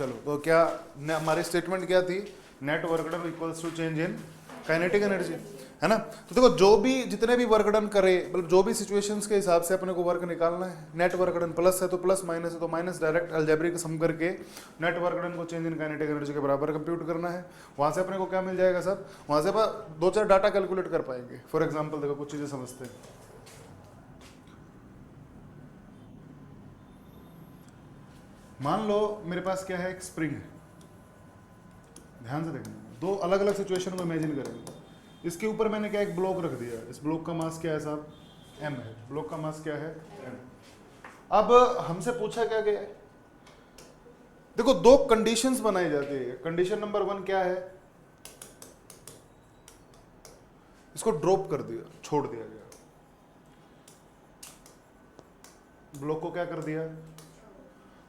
चलो तो क्या हमारी स्टेटमेंट क्या थी, net work done equals to change in kinetic energy, है ना। तो देखो जो भी जितने भी वर्क डन करे, मतलब जो भी सिचुएशंस के हिसाब से अपने को वर्क निकालना है, नेट वर्क डन प्लस है तो प्लस, माइनस है तो माइनस, डायरेक्ट अलजेब्रिक सम करके नेट वर्क डन को चेंज इन काइनेटिक एनर्जी के बराबर कंप्यूट करना है। वहां से अपने को क्या मिल जाएगा सर, वहां से अपन 2-4 डाटा कैलकुलेट कर पाएंगे। फॉर एग्जाम्पल देखो कुछ चीजें समझते हैं। मान लो मेरे पास क्या है, एक स्प्रिंग है, ध्यान से देखना, दो अलग अलग सिचुएशन को इमेजिन करेंगे। इसके ऊपर मैंने क्या एक ब्लॉक रख दिया, इस ब्लॉक का मास क्या है साहब, m है, ब्लॉक का मास क्या है, m। अब हमसे पूछा क्या गया है, देखो दो कंडीशंस बनाई जाती है। कंडीशन नंबर 1 क्या है, इसको ड्रॉप कर दिया, छोड़ दिया गया, ब्लॉक को क्या कर दिया।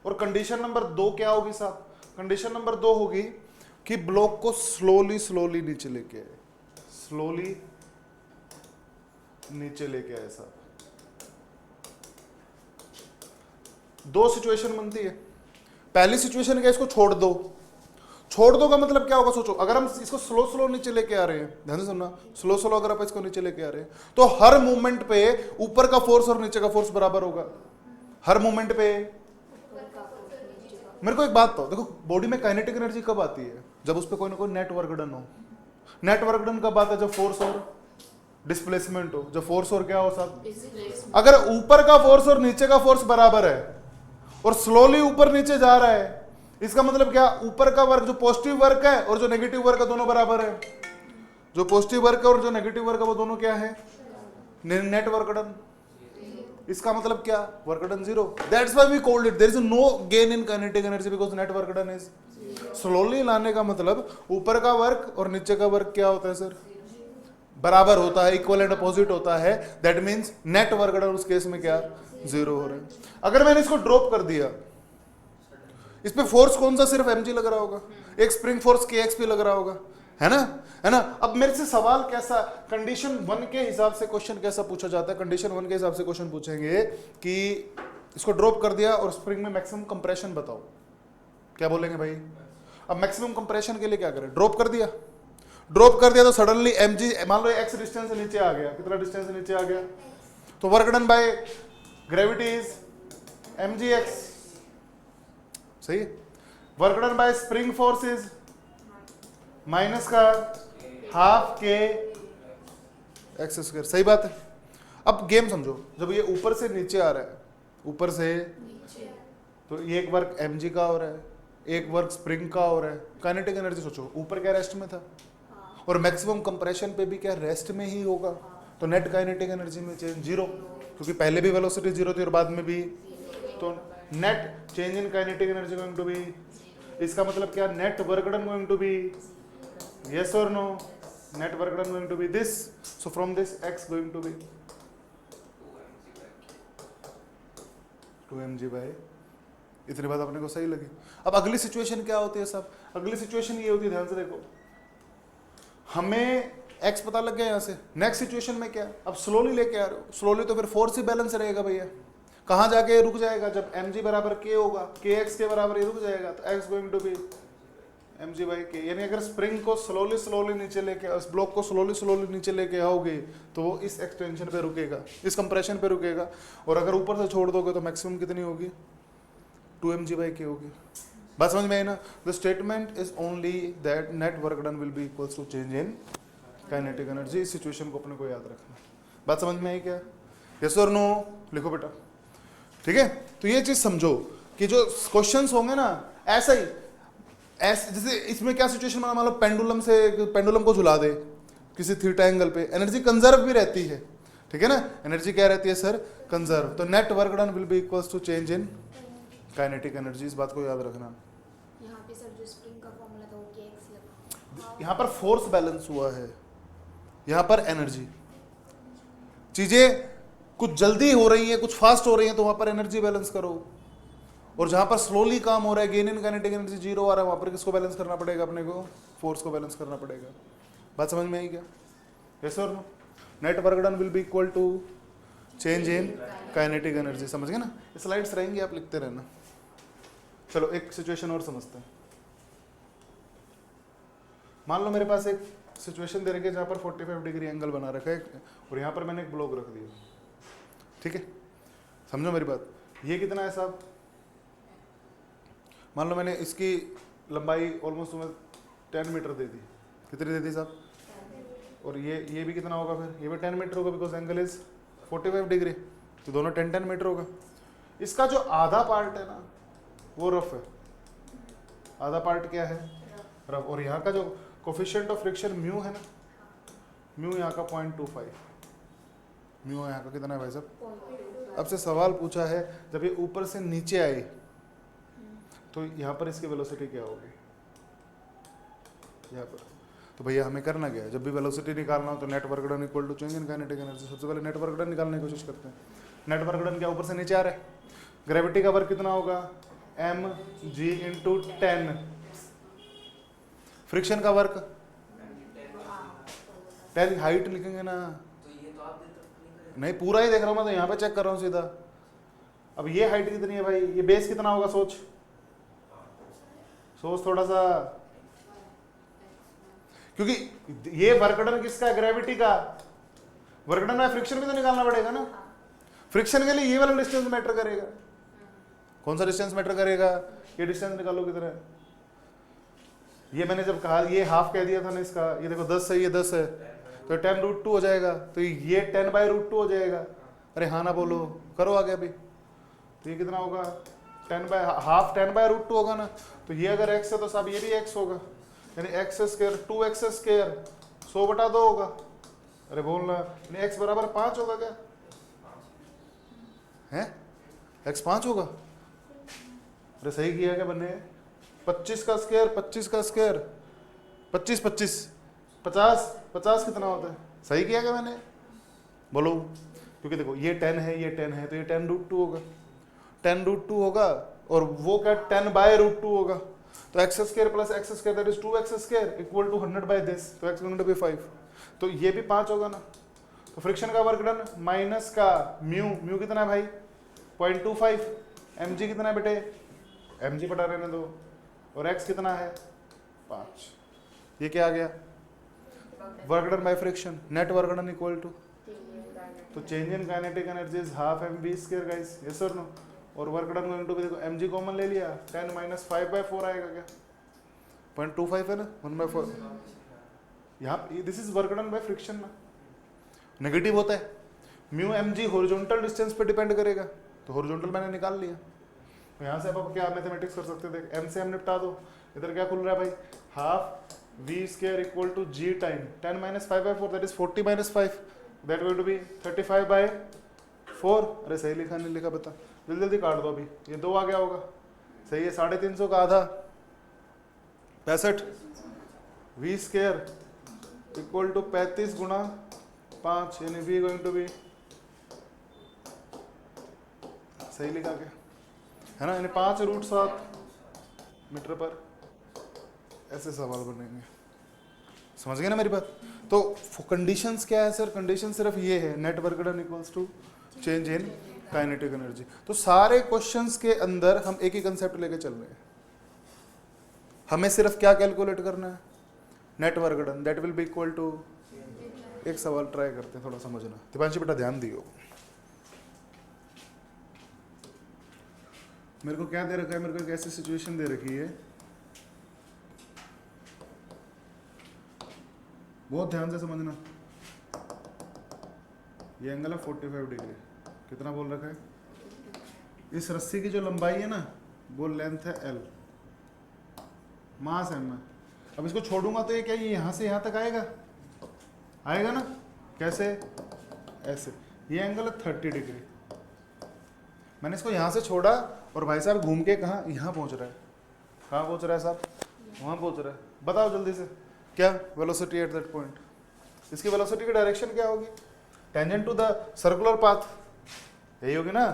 और कंडीशन नंबर 2 क्या होगी साहब, कंडीशन नंबर 2 होगी कि ब्लॉक को स्लोली स्लोली नीचे लेके आए, स्लोली नीचे लेके आए साहब। दो सिचुएशन बनती है। पहली सिचुएशन क्या, इसको छोड़ दो, छोड़ दो का मतलब क्या होगा, सोचो अगर हम इसको स्लो स्लो नीचे लेके आ रहे हैं, ध्यान से सुनना, स्लो स्लो अगर आप इसको नीचे लेके आ रहे हैं तो हर मूवमेंट पे ऊपर का फोर्स और नीचे का फोर्स बराबर होगा। हर मूवमेंट पे मेरे को एक बात तो देखो, बॉडी में काइनेटिक एनर्जी कब आती है, जब उस पर कोई ना कोई नेट वर्क डन हो। नेट वर्क डन कब आता है, जब फोर्स और डिस्प्लेसमेंट हो, जब फोर्स और क्या हो साहब, अगर ऊपर का फोर्स और नीचे का फोर्स बराबर है और स्लोली ऊपर नीचे जा रहा है, इसका मतलब क्या, ऊपर का वर्क जो पॉजिटिव वर्क है और जो नेगेटिव वर्क है दोनों बराबर है। जो पॉजिटिव वर्क है और जो नेगेटिव वर्क है वो दोनों क्या है, नेट वर्क डन। इसका मतलब क्या, work done 0। That's why we called it, there is no gain in kinetic energy because net work done is. Slowly लाने का मतलब ऊपर का वर्क और नीचे का वर्क क्या होता है सर, बराबर होता है, इक्वल एंड अपोजिट होता है। That means net work done उस केस में क्या 0 हो रहा है। अगर मैंने इसको ड्रॉप कर दिया, इस पे फोर्स कौन सा, सिर्फ mg लग रहा होगा, एक स्प्रिंग फोर्स kx पे लग रहा होगा, है ना, है ना। अब मेरे से सवाल कैसा, कंडीशन 1 के हिसाब से क्वेश्चन कैसा पूछा जाता है, कंडीशन 1 के हिसाब से क्वेश्चन पूछेंगे कि इसको ड्रॉप कर दिया और स्प्रिंग में मैक्सिमम कंप्रेशन बताओ, क्या बोलेंगे भाई। अब मैक्सिमम कंप्रेशन के लिए क्या करें, ड्रॉप कर दिया, ड्रॉप कर दिया तो सडनली mg, मान लो x डिस्टेंस से नीचे आ गया, कितना डिस्टेंस से नीचे आ गया, तो work done by gravity is mgx, सही। Work done bye spring force is minus का हाफ के एक्स स्क्वायर, सही बात है। अब गेम समझो, जब ये ऊपर से नीचे आ रहा है, ऊपर से तो ये एक वर्क mg का हो रहा है, एक वर्क स्प्रिंग का हो रहा है। काइनेटिक एनर्जी सोचो, ऊपर क्या रेस्ट में था और मैक्सिमम कंप्रेशन पे भी क्या रेस्ट में ही होगा, तो नेट काइनेटिक एनर्जी में चेंज 0, क्योंकि पहले भी वेलोसिटी 0 थी और बाद में भी, तो net change in kinetic energy going to be, इसका मतलब क्या, net work done going to be, yes or no, net work done going to be this, so from this x going to be 2mg by, इतनी बात अपने को सही लगी। अब अगली सिचुएशन क्या होती है साहब, अगली सिचुएशन ये होती है, ध्यान से देखो, हमें x पता लग गया यहाँ से, नेक्स्ट सिचुएशन में क्या, अब स्लोली लेके आ रहे हो, स्लोली तो फिर फोर्स ही बैलेंस रहेगा भैया, कहाँ जाके रुक जाएगा, जब mg बराबर k होगा, kx के बराबर ये रुक जाएगा, तो x going to be mg by k। यानी अगर स्प्रिंग को स्लोली स्लोली नीचे लेके, उस ब्लॉक को स्लोली स्लोली नीचे लेके आओगे तो वो इस एक्सटेंशन पे रुकेगा, इस कंप्रेशन पे रुकेगा, और अगर ऊपर से छोड़ दोगे तो मैक्सिमम कितनी होगी, 2mg by k होगी। बात समझ में आई ना। The statement is only that net work done will be equals to change in kinetic energy. इस सिचुएशन को अपने को याद रखना। बात समझ में आई क्या, यस और नो लिखो बेटा, ठीक है। तो ये चीज समझो कि जो क्वेश्चंस होंगे ना, ऐसा ही ऐसे, जैसे इसमें क्या सिचुएशन बना, मान लो पेंडुलम से, पेंडुलम को झुला दे किसी थीटा एंगल पे, एनर्जी कंजर्व भी रहती है, ठीक है ना, एनर्जी क्या रहती है सर, कंजर्व। तो net work done will be equals to change in kinetic energy, इस बात को याद रखना। यहाँ पे सर जो स्प्रिंग का फॉर्मूला था वो kx लगा, यहाँ पर फोर्स बैलेंस हुआ है, यहाँ पर एनर्जी, चीजें कुछ जल्दी हो रही है, कुछ फास्ट हो रही है, तो वहां पर एनर्जी बैलेंस करो, और जहां पर स्लोली काम हो रहा है, गेन इन काइनेटिक एनर्जी 0 आ रहा है, वहां पर किसको बैलेंस करना पड़ेगा, अपने को फोर्स को बैलेंस करना पड़ेगा। बात समझ में आई क्या, यस और no. Net work done will be equal to change in kinetic energy, समझ गए ना। स्लाइड्स रहेंगी, आप लिखते रहना। चलो एक सिचुएशन और समझते हैं। मान लो मेरे पास एक सिचुएशन दे रखी है जहां पर 45 डिग्री एंगल बना रखा है और यहां पर मैंने एक ब्लॉक रख दिया, ठीक है, समझो मेरी बात। ये कितना है साहब, मान लो मैंने इसकी लंबाई ऑलमोस्ट तुम्हें 10 मीटर दे दी, कितनी दे दी साहब, और ये भी कितना होगा, फिर ये भी 10 मीटर होगा बिकॉज एंगल इज 45 डिग्री, तो दोनों 10 मीटर होगा। इसका जो आधा पार्ट है ना वो रफ है, आधा पार्ट क्या है, रफ, और यहाँ का जो कोफिशिएंट ऑफ फ्रिक्शन म्यू है ना, म्यू यहाँ का 0.25, म्यू यहाँ का कितना है भाई साहब। अब से सवाल पूछा है जब ये ऊपर से नीचे आए तो यहाँ पर इसकी वेलोसिटी क्या होगी, यहाँ पर। तो भैया हमें करना क्या है, जब भी वेलोसिटी निकालना हो तो net work done equal to change in kinetic energy. सबसे पहले नेट वर्क डन निकालने की कोशिश करते हैं। नेट वर्क डन क्या, ऊपर से नीचे आ रहा है, ग्रेविटी का वर्क कितना होगा, mg इंटू 10, फ्रिक्शन का वर्क 10, हाइट लिखेंगे ना, नहीं पूरा ही देख रहा हूँ मैं, तो यहाँ पे चेक कर रहा हूँ सीधा। अब ये हाइट कितनी है भाई, ये बेस कितना होगा, सोच थोड़ा सा, क्योंकि ये वर्कडन किसका है, ग्रेविटी का। वर्कडन में फ्रिक्शन भी तो निकालना पड़ेगा ना, फ्रिक्शन के लिए ये वाला डिस्टेंस मैटर करेगा। कौन सा डिस्टेंस मैटर करेगा, ये डिस्टेंस निकालो कितना है। ये मैंने जब कहा, ये हाफ कह दिया था ना इसका, ये देखो 10 है, ये 10 है, तो 10√2 हो जाएगा, तो ये 10/√2 हो जाएगा। अरे हाँ ना बोलो, करो आगे अभी। तो ये कितना होगा, 10/हाफ 10/√2 होगा ना, तो ये अगर x है तो साहब ये भी x होगा, यानी x², 2x² 100/2 होगा। अरे बोलना, यानी x बराबर 5 होगा क्या है, x 5 होगा। अरे सही किया क्या बने, 25 का स्क्वायर 25 का स्क्वायर 25 25 50 50 कितना होता है, सही किया क्या मैंने, बोलो। क्योंकि देखो ये 10 है, ये 10 है, तो ये 10√2 होगा, 10√2 होगा, और वो क्या 10/√2 होगा, तो x² plus x² that is 2x² equal to 100/this, तो x going to be 5, तो ये भी 5 होगा ना। तो फ्रिक्शन का वर्क डन माइनस का म्यू कितना है भाई 0.25, mg कितना है बेटे, mg बटा रहने दो, और x कितना है 5। ये क्या आ गया, work done by friction, net work done equal to, तो change in kinetic energy is half mv² guys, yes और नो। और वर्क डन गोइंग टू भी, देखो mg कॉमन ले लिया, 10 - 5/4 आएगा क्या, 0.25 है ना, 1/4 यहाँ, this is work done by friction ना। नेगेटिव होता है, म्यू mg हॉरिजॉन्टल डिस्टेंस पे डिपेंड करेगा, तो हॉरिजॉन्टल मैंने निकाल लिया। तो यहाँ से आप क्या मैथमेटिक्स कर सकते थे, m से हम निपटा दो, इधर क्या खुल रहा है भाई, half v² equal to g time 10 - 5/4 that is 40 - 5 that going to be 35/4। अरे सही लिखा नहीं लिखा बता, जल्दी जल्दी काट दो अभी, ये 2 आ गया होगा, सही है। 350 का आधा 65, v² इक्वल टू 35 × 5, यानी v गोइंग टू बी, सही लिखा क्या है ना, यानी 5√7 मीटर पर। ऐसे सवाल बनेंगे, समझ गए ना मेरी बात। तो कंडीशंस क्या है सर, कंडीशन सिर्फ ये है, net work done equals to change in kinetic energy. तो सारे क्वेश्चंस के अंदर हम एक ही कंसेप्ट लेके चल रहे हैं, हमें सिर्फ क्या कैलकुलेट करना है, net work done, that will be equal to, एक सवाल ट्राई करते हैं थोड़ा समझना, दीपांशी बेटा ध्यान दियो। मेरे को क्या दे रखा है, मेरे को एक ऐसी सिचुएशन दे रखी है, बहुत ध्यान से समझना। ये एंगल है 45 डिग्री, कितना बोल रखा है, इस रस्सी की जो लंबाई है ना वो लेंथ है l, मास m है। अब इसको छोड़ूंगा तो ये क्या, ये यहाँ से यहाँ तक आएगा, आएगा ना, कैसे, ऐसे। ये एंगल है 30 डिग्री, मैंने इसको यहाँ से छोड़ा और भाई साहब घूम के कहाँ, यहाँ पहुँच रहा है, कहाँ पहुँच रहा है साहब, वहाँ पहुँच रहा है। बताओ जल्दी से, क्या वेलोसिटी एट दैट पॉइंट, इसकी वेलोसिटी की डायरेक्शन क्या होगी, tangent to the circular path, यही होगी ना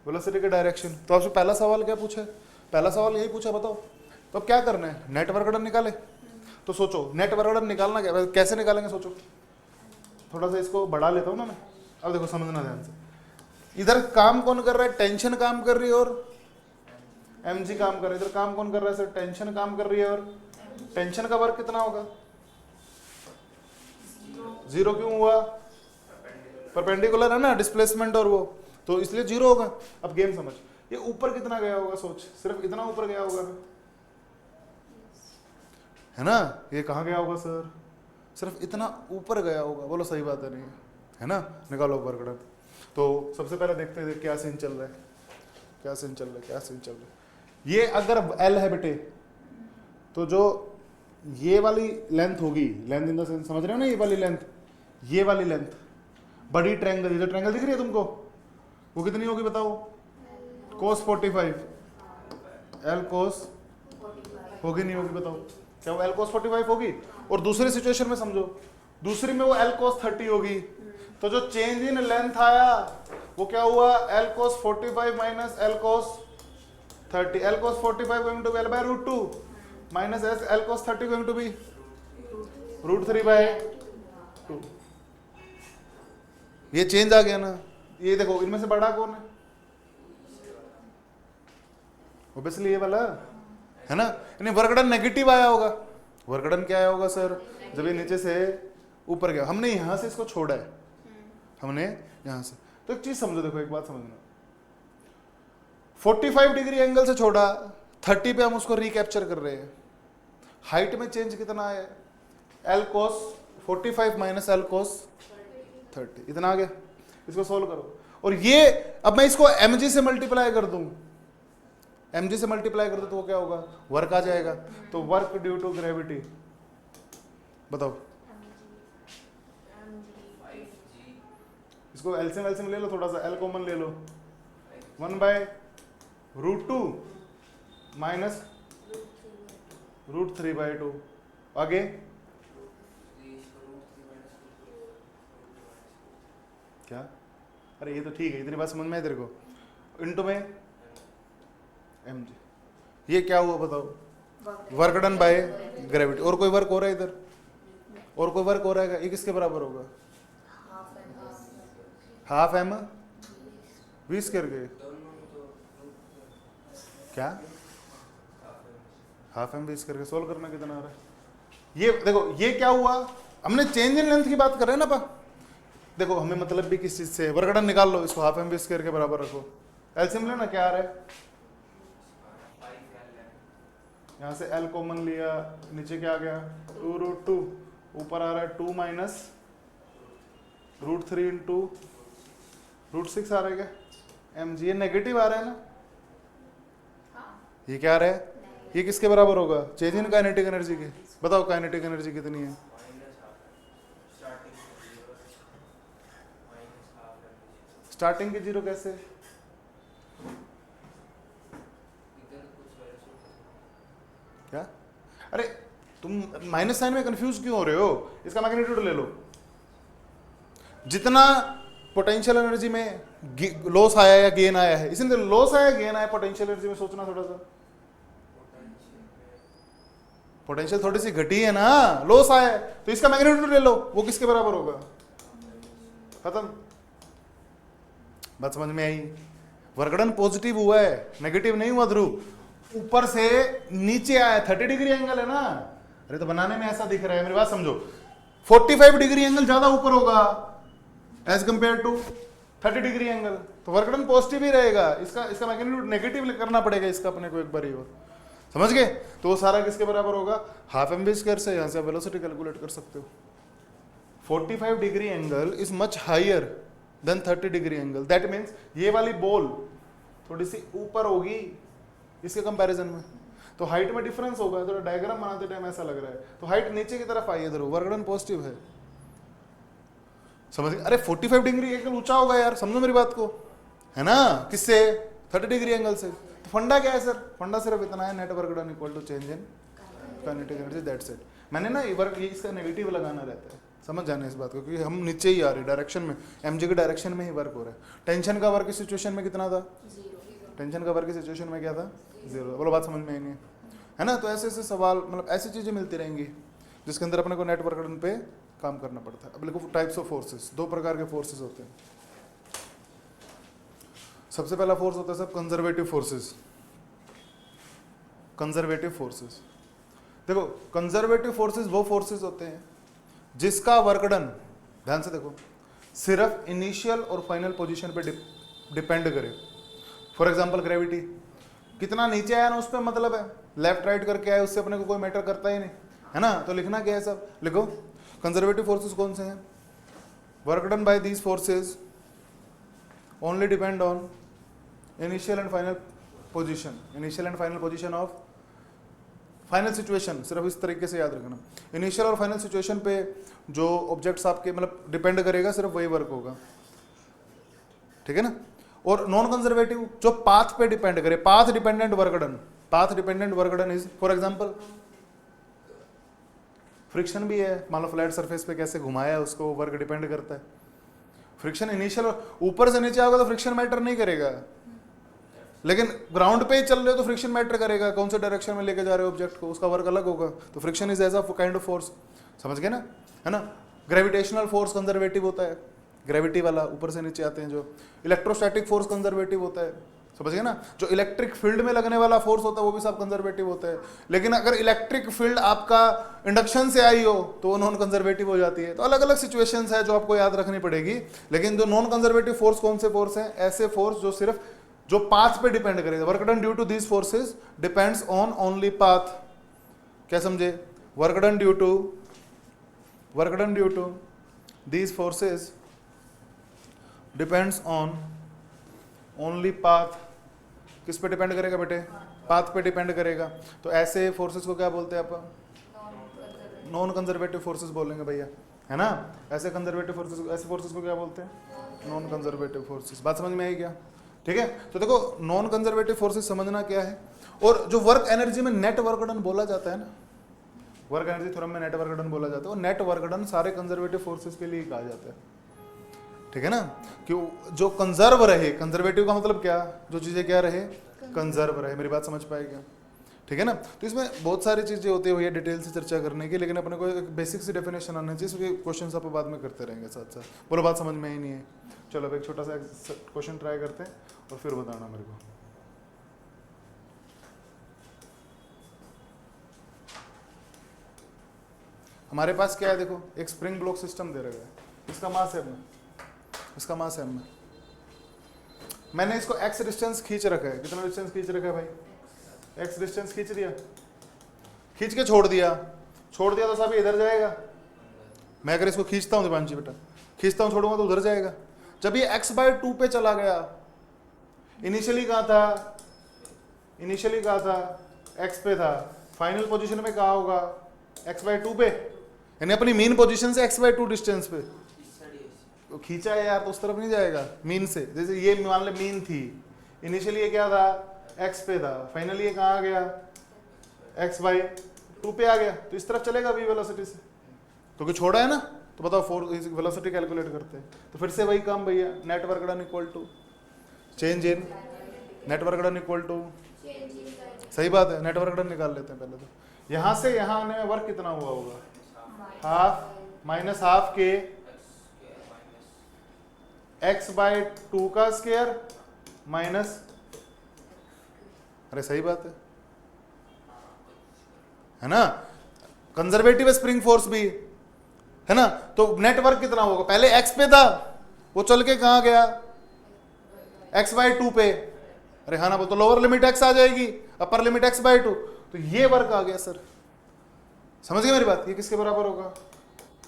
वेलोसिटी की डायरेक्शन। तो आपसे पहला सवाल क्या पूछा है, पहला सवाल यही पूछा, बताओ। तो अब क्या करना है, नेट वर्क डन निकाले। तो सोचो नेट वर्क डन निकालना क्या, कैसे निकालेंगे सोचो, थोड़ा सा इसको बढ़ा लेता हूँ ना मैं। अब देखो समझना ध्यान से, इधर काम कौन कर रहा है, टेंशन काम कर रही है और mg काम कर रहा है, इधर काम कौन कर रहा है सर, टेंशन काम कर रही है, और टेंशन का वर्क कितना होगा, 0 क्यों हुआ, परपेंडिकुलर है ना डिस्प्लेसमेंट और वो, तो इसलिए 0 होगा। अब गेम समझ, ये ऊपर कितना गया होगा, सोच सिर्फ इतना ऊपर गया होगा है ना, ये कहाँ गया होगा सर, सिर्फ इतना ऊपर गया होगा, बोलो सही बात है नहीं है ना, निकालो वर्क डन। तो सबसे पहले देखते हैं क्या सीन चल रहा है, क्या सीन चल रहा है, क्या सीन चल रहा है। ये अगर L है बेटे, तो जो ये वाली लेंथ होगी, लेंथ इन द सेंस समझ रहे हो ना, ये वाली लेंथ, ये वाली लेंथ, बड़ी ट्रायंगल, ये जो ट्रायंगल दिख रही है तुमको, वो कितनी होगी बताओ, cos 45, L cos होगी नहीं होगी बताओ, क्या वो L cos 45 होगी। और दूसरी सिचुएशन में समझो, दूसरी में वो L cos 30 होगी, तो जो चेंज इन लेंथ आया वो क्या हुआ, L cos 45 minus L cos 30, L cos 45 going to be L by root 2 minus L cos 30 going to be root 3 by 2। ये चेंज आ गया ना, ये देखो इनमें से बड़ा कौन है, ऑब्वियसली ये वाला है ना, यानी वर्क डन नेगेटिव आया होगा। वर्क डन क्या आया होगा सर, जब ये नीचे से ऊपर गया, हमने यहां से इसको छोड़ा है, हमने यहां से, तो एक चीज समझो, देखो एक बात समझना, 45 डिग्री एंगल से छोड़ा, 30 पे हम उसको रिकैप्चर कर रहे हैं, हाइट में चेंज कितना है, L cos 45 minus L cos 30, इतना आ गया। इसको सोल्व करो, और ये अब मैं इसको mg से मल्टीप्लाई कर दूं, mg से मल्टीप्लाई कर दो तो वो क्या होगा, वर्क आ जाएगा, तो वर्क ड्यू टू ग्रेविटी, बताओ इसको एलसीएम ले लो, थोड़ा सा L कॉमन ले लो, 1 by root 2 minus root 3 by 2, आगे क्या, अरे ये तो ठीक है, इतनी बात समझ में है तेरे को, इनटू में mg, ये क्या हुआ बताओ, वर्क डन बाय ग्रेविटी। और कोई वर्क हो रहा है इधर, और कोई वर्क हो रहा है, ये किसके बराबर होगा, हाफ m v स्क्वायर के, क्या हाफ m v स्क्वायर के, सोल्व करना कितना आ रहा है, ये देखो ये क्या हुआ, हमने चेंज इन लेंथ की बात कर रहे हैं ना पा, देखो हमें मतलब भी किस चीज से, वर्क डन निकाल लो, इसको हाफ m v स्क्वायर के बराबर रखो, एलसीएम लेना, क्या आ रहा है, यहाँ से L कॉमन लिया, नीचे क्या आ गया 2 रूट 2, ऊपर आ रहा है 2 माइनस रूट 3 इंटू रूट 6 आ रहा है क्या, mg, ये नेगेटिव आ रहा है ना, ये क्या आ रहा है, ये किसके बराबर होगा, चेंज इन काइनेटिक एनर्जी के, बताओ काइनेटिक एनर्जी कितनी है, स्टार्टिंग के 0 कैसे, क्या, अरे तुम माइनस साइन में कंफ्यूज क्यों हो रहे हो, इसका मैग्नीट्यूड ले लो, जितना पोटेंशियल एनर्जी में लॉस आया या गेन आया है, इसलिए लॉस आया गेन आया पोटेंशियल एनर्जी में, सोचना थोड़ा सा, पोटेंशियल थोड़ी सी घटी है ना, लॉस आया है, तो इसका मैग्नीट्यूड ले लो, वो किसके बराबर होगा, खत्म, बात समझ में आई। वर्क डन पॉजिटिव हुआ है, नेगेटिव नहीं हुआ ध्रुव, ऊपर से नीचे आया, 30 डिग्री एंगल है ना, अरे तो बनाने में ऐसा दिख रहा है, मेरी बात समझो, 45 डिग्री एंगल ज्यादा ऊपर होगा as compare to 30 degree angle, तो वर्क डन पॉजिटिव ही रहेगा, इसका मैग्नीट्यूड नेगेटिव करना पड़ेगा इसका अपने को एक बार ही, और समझ गए, तो वो सारा किसके बराबर होगा, हाफ mv स्क्वायर से, यहां से आप वेलोसिटी कैलकुलेट कर सकते हो, 45 degree angle is much higher than 30 degree angle, that means ये वाली बॉल थोड़ी सी ऊपर होगी इसके कंपैरिजन में, तो हाइट में डिफरेंस होगा, थोड़ा डायग्राम बनाते टाइम ऐसा लग रहा है, तो हाइट नीचे की तरफ आई है, इधर वर्क डन पॉजिटिव है, समझ, अरे 45 डिग्री एंगल ऊंचा होगा यार, समझो मेरी बात को, है ना, किससे, 30 डिग्री एंगल से, तो फंडा क्या है सर, फंडा सिर्फ इतना है, net work done equal to change in kinetic energy, that's it. मैंने ना वर्क ये इसका नेगेटिव लगाना रहता है, समझ जाने इस बात को, क्योंकि हम नीचे ही आ रहे डायरेक्शन में, mg के डायरेक्शन में ही वर्क हो रहा है। टेंशन का वर्क इस सिचुएशन में कितना था, टेंशन का वर्क इस सिचुएशन में क्या था, 0, बोलो बात समझ में आई नहीं है ना। तो ऐसे ऐसे सवाल, मतलब ऐसी चीजें मिलती रहेंगी जिसके अंदर अपने को नेट वर्क डन पे काम करना पड़ता है। अब देखो टाइप्स ऑफ फोर्सेस, 2 प्रकार के फोर्सेस होते हैं। सबसे पहला फोर्स होता है सब कंजर्वेटिव फोर्सेस, कंजर्वेटिव फोर्सेस। देखो कंजर्वेटिव फोर्सेस वो फोर्सेस होते हैं जिसका वर्क डन, ध्यान से देखो, सिर्फ इनिशियल और फाइनल पोजीशन पे डिपेंड करे। फॉर एग्जांपल ग्रेविटी, कितना नीचे आया ना उस पर मतलब है, लेफ्ट राइट करके आए उससे अपने को कोई मैटर करता ही नहीं है ना। तो लिखना क्या है, सब लिखो। कंजर्वेटिव फोर्सेस कौन से हैं? Work done bye these forces only depend on initial and final position, initial and final position of final situation. सिर्फ इस तरीके से याद रखना, इनिशियल और फाइनल सिचुएशन पे जो ऑब्जेक्ट्स आपके मतलब डिपेंड करेगा, सिर्फ वही वर्क होगा, ठीक है ना। और नॉन कंजर्वेटिव जो पाथ पे डिपेंड करे, path dependent work done, path dependent work done is for example friction भी है, मान लो फ्लैट सरफेस पे कैसे घुमाया है उसको, वर्क डिपेंड करता है। फ्रिक्शन इनिशियल ऊपर से नीचे आओगे तो फ्रिक्शन मैटर नहीं करेगा, लेकिन ग्राउंड पे ही चल रहे हो तो फ्रिक्शन मैटर करेगा, कौन से डायरेक्शन में लेके जा रहे हो ऑब्जेक्ट को, उसका वर्क अलग होगा। तो friction is as a kind of force, समझ गए ना, है ना। ग्रेविटेशनल फोर्स कंजर्वेटिव होता है, ग्रेविटी वाला ऊपर से नीचे आते हैं जो। इलेक्ट्रोस्टैटिक फोर्स कंजर्वेटिव होता है, समझ गए ना। जो इलेक्ट्रिक फील्ड में लगने वाला फोर्स होता है वो भी सब कंजर्वेटिव होता है। लेकिन अगर इलेक्ट्रिक फील्ड आपका इंडक्शन से आई हो तो वो नॉन कंजर्वेटिव हो जाती है। तो अलग अलग सिचुएशंस है जो आपको याद रखनी पड़ेगी। लेकिन जो नॉन कंजर्वेटिव फोर्स कौन से फोर्स हैं? ऐसे फोर्स जो सिर्फ जो पाथ पे डिपेंड करेगा। Work done due to these forces depends on only path. क्या समझे? Work done due to these forces depends on only path. किस पे डिपेंड करेगा बेटे? पाथ पे डिपेंड करेगा। तो ऐसे फोर्सेस को क्या बोलते हैं आप? नॉन कंजर्वेटिव फोर्सेस बोलेंगे भैया, है ना। ऐसे कंजर्वेटिव फोर्सेस, ऐसे फोर्सेस को क्या बोलते हैं? Non conservative forces. बात समझ में आई क्या? ठीक है। तो देखो नॉन कंजर्वेटिव फोर्सेस समझना क्या है। और जो वर्क एनर्जी में नेट वर्क डन बोला जाता है ना, वर्क एनर्जी थ्योरम में नेट वर्क डन बोला जाता है, वो नेट वर्क डन सारे कंजर्वेटिव फोर्सेस के लिए कहा जाता है, ठीक है ना। कि जो कंजर्व रहे, कंजर्वेटिव का मतलब क्या? जो चीजें क्या रहे? कंजर्व रहे। मेरी बात समझ पाए क्या? ठीक है ना। तो इसमें बहुत सारी चीजें होती है भैया डिटेल से चर्चा करने की, लेकिन अपने को एक बेसिक सी डेफिनेशन आना चाहिए, क्योंकि क्वेश्चन आप बाद में करते रहेंगे साथ साथ। बोलो बात समझ में ही नहीं है? चलो अब एक छोटा सा क्वेश्चन ट्राई करते हैं और फिर बताना मेरे को। हमारे पास क्या है देखो, एक स्प्रिंग ब्लॉक सिस्टम दे रखा है, इसका मास है, इसका मास है। मैंने इसको x डिस्टेंस खींच रखा है। कितना डिस्टेंस खींच रखा है भाई? x डिस्टेंस खींच दिया, खींच के छोड़ दिया तो सब इधर जाएगा। मैं अगर इसको खींचता हूँ दीपांशी बेटा, खींचता हूँ छोड़ूंगा तो उधर जाएगा। जब ये x/2 पे चला गया, इनिशियली कहाँ था? x पे था, फाइनल पोजीशन में कहाँ होगा? x/2 पे, यानी अपनी मीन पोजीशन से x/2 डिस्टेंस पे। तो खींचा है यार तो उस तरफ नहीं जाएगा मीन से। जैसे ये मान ले मीन थी, इनिशियली ये क्या था? x पे था, फाइनली ये कहाँ आ गया? x/2 पे आ गया। तो इस तरफ चलेगा v वेलोसिटी से, क्योंकि छोड़ा है ना। तो बताओ फोर्स वेलोसिटी कैलकुलेट करते हैं तो फिर से वही काम भैया, net work done equal to change in net work done equal to, सही बात है, नेट वर्क डन निकाल लेते हैं पहले। तो यहाँ से यहाँ आने में वर्क कितना हुआ होगा? हाफ माइनस हाफ के x/2 का स्क्वायर माइनस, अरे सही बात है ना। कंजर्वेटिव स्प्रिंग फोर्स भी है ना। तो नेटवर्क कितना होगा? पहले x पे था, वो चल के कहां गया? x/2 पे। अरे हाँ ना, बोल तो लोअर लिमिट x आ जाएगी, अपर लिमिट x/2। तो ये वर्क आ गया सर, समझ गए मेरी बात? ये किसके बराबर होगा?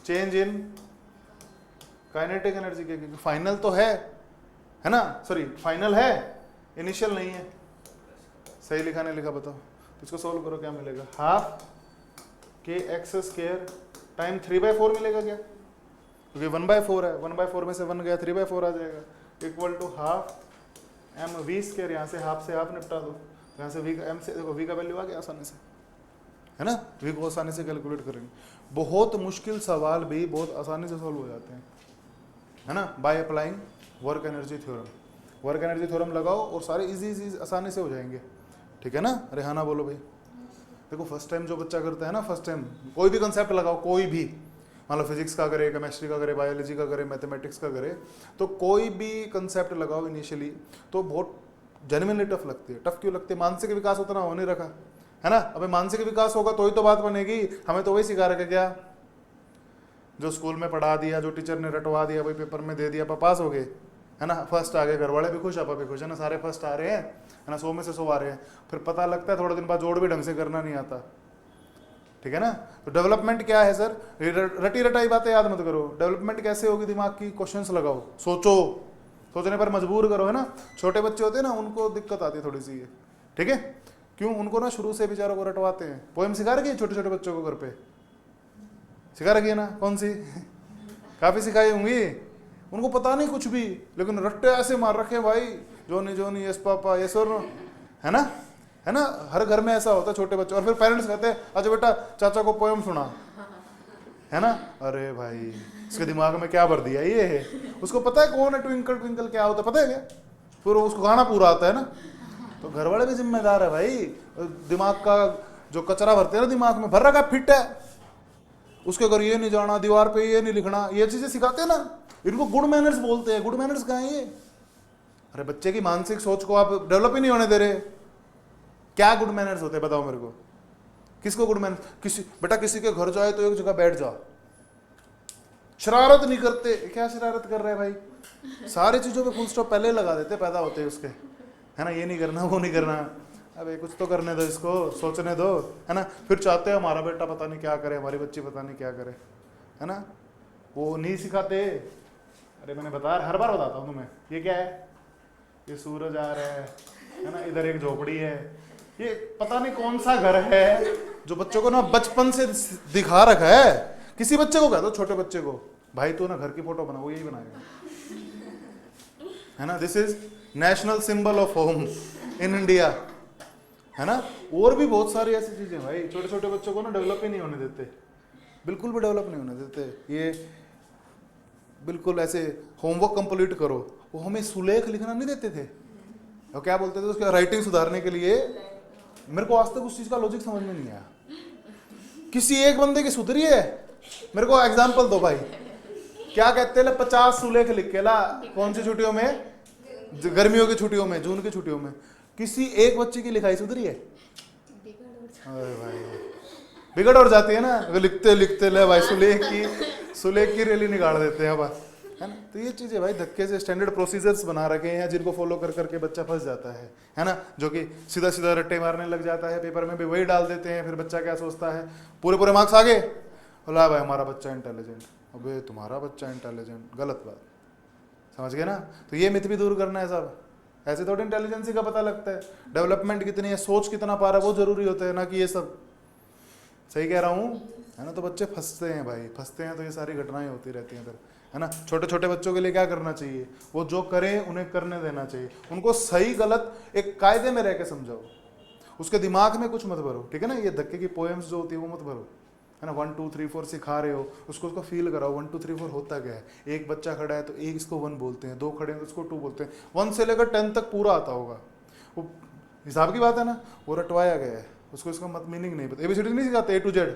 चेंज इन काइनेटिक एनर्जी के। फाइनल तो है ना, सॉरी फाइनल है, इनिशियल नहीं है। सही लिखा नहीं लिखा बताओ? तो इसको सोल्व करो, क्या मिलेगा? हाफ के x स्क्वायर टाइम 3/4 मिलेगा क्या? क्योंकि 1/4 है, 1/4 में से 1 गया, 3/4 आ जाएगा, equal to half mv square. यहाँ से हाफ निपटा दो, यहाँ से v का m से देखो v का वैल्यू आ गया आसानी से, है ना। v को आसानी से कैलकुलेट करेंगे। बहुत मुश्किल सवाल भी बहुत आसानी से सॉल्व हो जाते हैं, है ना, by applying work energy theorem. Work energy theorem लगाओ और सारे इजी आसानी से हो जाएंगे, ठीक है ना। रेहाना बोलो भाई। देखो फर्स्ट टाइम जो बच्चा करता है ना, फर्स्ट टाइम कोई भी कंसेप्ट लगाओ, कोई भी, मान लो फिजिक्स का करे, केमिस्ट्री का करे, बायोलॉजी का करे, मैथमेटिक्स का करे, तो कोई भी कंसेप्ट लगाओ इनिशियली तो बहुत जेन्युइनली टफ लगती है। टफ क्यों लगती है? मानसिक विकास उतना हो नहीं रखा, है ना। अबे मानसिक विकास होगा तो ही तो बात बनेगी। हमें तो वही सिखा रखा क्या, जो स्कूल में पढ़ा दिया, जो टीचर ने रटवा दिया, वही पेपर में दे दिया, आप पास हो गए, है ना, फर्स्ट आ गए, घर वाले भी खुश, आप भी खुश, है ना, सारे फर्स्ट आ रहे हैं, है ना, 100 में से 100 आ रहे हैं। फिर पता लगता है थोड़े दिन बाद जोड़ भी ढंग से करना नहीं आता, ठीक है ना। तो डेवलपमेंट क्या है सर, रटी रटाई बातें याद मत करो। डेवलपमेंट कैसे होगी, दिमाग की क्वेश्चंस लगाओ, सोचो, सोचने पर मजबूर करो, है ना। छोटे बच्चे होते हैं ना, उनको दिक्कत आती है थोड़ी सी, ठीक है। क्यों, उनको ना शुरू से बेचारों को रटवाते हैं। पोएम सिखा रखी है छोटे छोटे बच्चों को घर पे, सिखा रखी है ना, कौन सी, काफी सिखाई होंगी। उनको पता नहीं कुछ भी, लेकिन रट्टे ऐसे मार रखे भाई, जोनी जोनी यस पापा यस और, है ना, है ना। हर घर में ऐसा होता है छोटे बच्चे। और फिर पेरेंट्स कहते हैं अच्छा बेटा चाचा को पोएम सुना, है ना। अरे भाई इसके दिमाग में क्या भर दिया ये है, उसको पता है कौन है ट्विंकल ट्विंकल क्या होता है, पता है क्या, फिर उसको गाना पूरा आता है ना। तो घर वाले भी जिम्मेदार है भाई, दिमाग का जो कचरा भरते हैं ना दिमाग में, भर रखा फिट है, उसके अगर ये नहीं जाना, दीवार पे ये नहीं लिखना, ये चीजें सिखाते हैं ना, इनको गुड मैनर्स बोलते हैं। गुड मैनर्स कहाँ है ये? अरे बच्चे की मानसिक सोच को आप डेवलप ही नहीं होने दे रहे। क्या गुड मैनर्स होते हैं बताओ मेरे को, किसको गुड मैनर्स? किसी बेटा किसी के घर जाए तो एक जगह बैठ जा, शरारत नहीं करते। क्या शरारत कर रहे हैं भाई, सारी चीजों पे फुल स्टॉप पहले लगा देते, पैदा होते हैं उसके, है ना। ये नहीं करना, वो नहीं करना, अबे कुछ तो करने दो इसको, सोचने दो, है ना। फिर चाहते हैं हमारा बेटा पता नहीं क्या करे, हमारी बच्ची पता नहीं क्या करे, है ना। वो नहीं सिखाते। अरे मैंने बताया, हर बार बताता हूँ तुम्हें, ये क्या है, ये सूरज आ रहा है ना, इधर एक झोपड़ी है, ये पता नहीं कौन सा घर है, जो बच्चों को ना बचपन से दिखा रखा है। किसी बच्चे को कह दो, छोटे बच्चे को, भाई तू ना घर की फोटो बना, वो यही बनाएगा, है ना। This is national symbol of home in India, है ना। और भी बहुत सारी ऐसी चीजें भाई, छोटे छोटे बच्चों को ना डेवलप ही नहीं होने देते, बिल्कुल भी डेवलप नहीं होने देते। ये बिल्कुल ऐसे होमवर्क कंप्लीट करो, वो हमें सुलेख लिखना नहीं देते थे, और क्या बोलते थे उसके राइटिंग सुधारने के लिए। मेरे को आज तक उस चीज का लॉजिक समझ में नहीं आया। किसी एक बंदे की सुधरी है, मेरे को एग्जांपल दो भाई। क्या कहते हैं, 50 सुलेख लिख के ला, कौन सी छुट्टियों में, गर्मियों की छुट्टियों में, जून की छुट्टियों में, किसी एक बच्चे की लिखाई सुधरी है? अरे भाई बिगड़ और जाती है ना, लिखते लिखते ले भाई सुलेख की रैली निकाल देते हैं, है ना। तो ये चीजें भाई धक्के से स्टैंडर्ड प्रोसीजर्स बना रखे हैं, जिनको फॉलो कर करके बच्चा फंस जाता है ना। जो कि सीधा सीधा रट्टे मारने लग जाता है, पेपर में भी वही डाल देते हैं। फिर बच्चा क्या सोचता है, पूरे पूरे मार्क्स आ गए, बोला भाई हमारा बच्चा इंटेलिजेंट। अबे तुम्हारा बच्चा इंटेलिजेंट, गलत बात, समझ गए ना। तो ये मिथ भी दूर करना है साहब, ऐसे थोड़ी इंटेलिजेंसी का पता लगता है। डेवलपमेंट कितनी है, सोच कितना पा रहा है, वो जरूरी होता है ना कि ये सब। सही कह रहा हूँ, है ना। तो बच्चे फंसते हैं भाई, फंसते हैं तो ये सारी घटनाएं होती रहती हैं फिर, है ना। छोटे छोटे बच्चों के लिए क्या करना चाहिए, वो जो करें उन्हें करने देना चाहिए। उनको सही गलत एक कायदे में रह के समझाओ, उसके दिमाग में कुछ मत भरो, ठीक है ना। ये धक्के की पोएम्स जो होती है वो मत भरो, है ना। 1 2 3 4 सिखा रहे हो, उसको फील कराओ 1 2 3 4 होता क्या है। एक बच्चा खड़ा है तो एक इसको 1 बोलते हैं, 2 खड़े हैं तो उसको 2 बोलते हैं। 1 से लेकर 10 तक पूरा आता होगा, वो हिसाब की बात है ना, वो रटवाया गया है, उसको इसका मत मीनिंग नहीं पता। एबीसीडी नहीं सिखाते A to Z,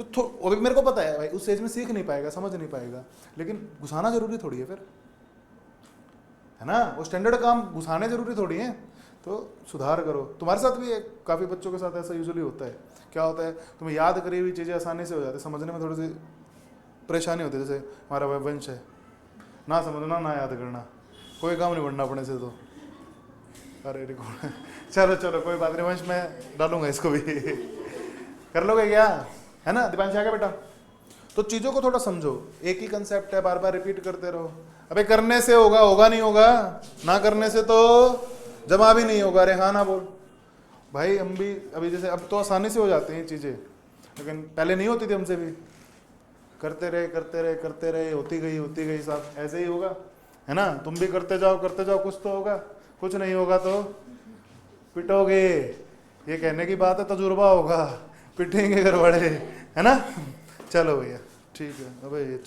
तो अभी मेरे को पता है भाई, उस एज में सीख नहीं पाएगा, समझ नहीं पाएगा, लेकिन घुसाना जरूरी थोड़ी है फिर, है ना। वो स्टैंडर्ड काम घुसाने जरूरी थोड़ी है। तो सुधार करो। तुम्हारे साथ भी काफ़ी बच्चों के साथ ऐसा यूजुअली होता है। क्या होता है, तुम्हें याद करी हुई चीज़ें आसानी से हो जाती है, समझने में थोड़ी सी परेशानी होती है। जैसे हमारा वंश है, ना समझना ना याद करना, कोई काम नहीं बढ़ना अपने से। तो अरे रिकॉर्ड चलो चलो कोई बात नहीं, वंश में डालूंगा इसको भी कर लोगे क्या, है ना। दीपांशी आ गया बेटा। तो चीज़ों को थोड़ा समझो, एक ही कंसेप्ट है, बार बार रिपीट करते रहो। अबे करने से होगा, होगा नहीं होगा, ना करने से तो जमा भी नहीं होगा। अरे हाँ ना बोल भाई। हम भी अभी जैसे अब तो आसानी से हो जाती हैं चीज़ें, लेकिन पहले नहीं होती थी, हमसे भी करते रहे करते रहे करते रहे, होती गई साहब, ऐसे ही होगा, है ना। तुम भी करते जाओ, कुछ तो होगा, कुछ नहीं होगा तो पिटोगे। ये कहने की बात है, तजुर्बा होगा, पिटेंगे घर बड़े, है ना। चलो भैया ठीक है। अबे ये